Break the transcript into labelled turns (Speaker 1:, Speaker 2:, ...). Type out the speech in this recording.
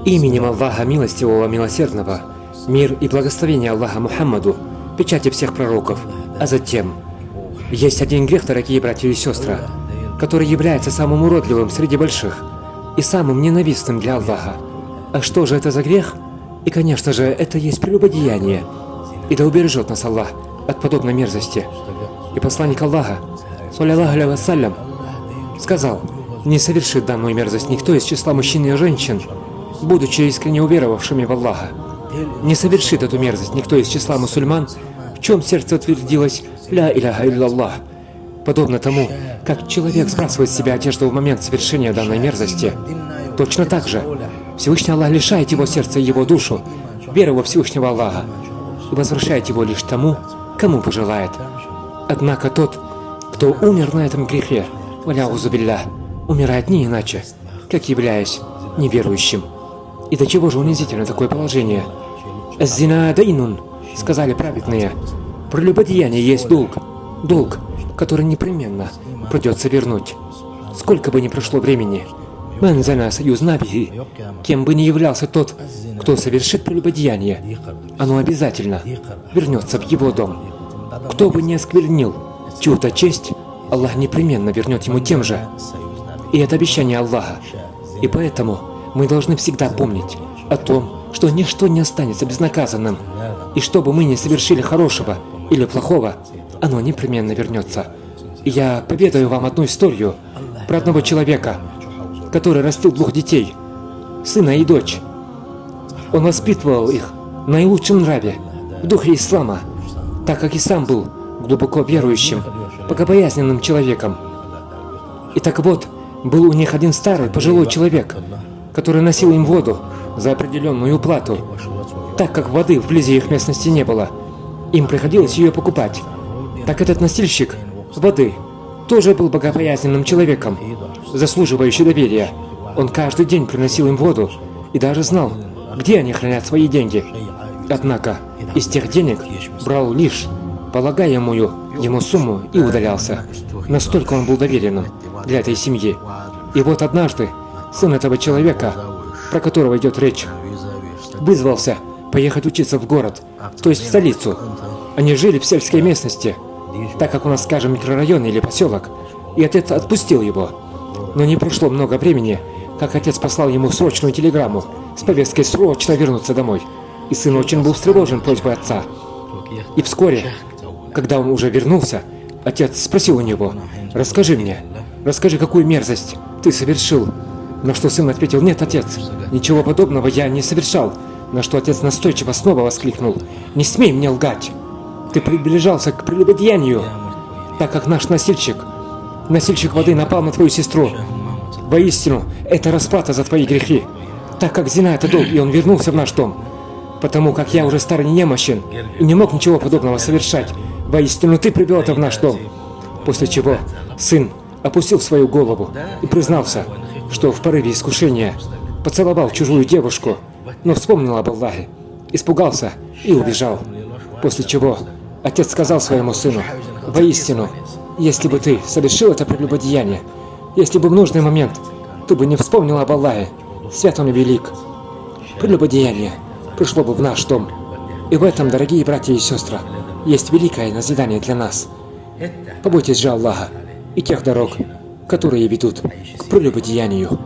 Speaker 1: Именем Аллаха Милостивого Милосердного, мир и благословение Аллаха Мухаммаду, печати всех пророков, а затем есть один грех, дорогие братья и сестры, который является самым уродливым среди больших и самым ненавистным для Аллаха. А что же это за грех? И, конечно же, это есть прелюбодеяние. И да убережет нас Аллах от подобной мерзости. И посланник Аллаха, саллаллаху алейхи вассалям, сказал: не совершит данную мерзость никто из числа мужчин и женщин, будучи искренне уверовавшими в Аллаха. Не совершит эту мерзость никто из числа мусульман, в чем сердце утвердилось «Ля иляха илляллах». Подобно тому, как человек сбрасывает с себя одежду в момент совершения данной мерзости, точно так же Всевышний Аллах лишает его сердца и его душу веры во Всевышнего Аллаха и возвращает его лишь тому, кому пожелает. Однако тот, кто умер на этом грехе, валяузу билля, умирает не иначе, как являясь неверующим. И до чего же унизительно такое положение? «Аз-зина дайнун», сказали праведные, прелюбодеяние есть долг, который непременно придется вернуть. Сколько бы ни прошло времени, «Ман зана саюзна бихи», кем бы ни являлся тот, кто совершит прелюбодеяние, оно обязательно вернется в его дом. Кто бы ни осквернил чью-то честь, Аллах непременно вернет ему тем же. И это обещание Аллаха. И поэтому мы должны всегда помнить о том, что ничто не останется безнаказанным. И что бы мы ни совершили хорошего или плохого, оно непременно вернется. И я поведаю вам одну историю про одного человека, который растил 2 детей, сына и дочь. Он воспитывал их в наилучшем нраве, в духе ислама, так как и сам был глубоко верующим, богобоязненным человеком. И так вот, был у них один старый, пожилой человек, который носил им воду за определенную плату, так как воды вблизи их местности не было. Им приходилось ее покупать. Так этот носильщик воды тоже был богобоязненным человеком, заслуживающий доверия. Он каждый день приносил им воду и даже знал, где они хранят свои деньги. Однако из тех денег брал лишь полагаемую ему сумму и удалялся. Настолько он был доверенным для этой семьи. И вот однажды сын этого человека, про которого идет речь, вызвался поехать учиться в город, то есть в столицу. Они жили в сельской местности, так как у нас, скажем, микрорайон или поселок, и отец отпустил его. Но не прошло много времени, как отец послал ему срочную телеграмму с повесткой срочно вернуться домой. И сын очень был встревожен просьбой отца. И вскоре, когда он уже вернулся, отец спросил у него: расскажи, какую мерзость ты совершил. На что сын ответил: нет, отец, ничего подобного я не совершал. На что отец настойчиво снова воскликнул: не смей мне лгать. Ты приближался к прелюбодеянию, так как наш носильщик воды напал на твою сестру. Воистину, это расплата за твои грехи, так как зина — это долг, и он вернулся в наш дом. Потому как я уже старый и немощен и не мог ничего подобного совершать. Воистину, ты привел это в наш дом. После чего сын опустил свою голову и признался, что в порыве искушения поцеловал чужую девушку, но вспомнил об Аллахе, испугался и убежал. После чего отец сказал своему сыну: воистину, если бы ты совершил это прелюбодеяние, если бы в нужный момент ты бы не вспомнил об Аллахе, свят он и велик, прелюбодеяние пришло бы в наш дом. И в этом, дорогие братья и сестры, есть великое назидание для нас. Побойтесь же Аллаха и тех дорог, которые ведут к прелюбодеянию.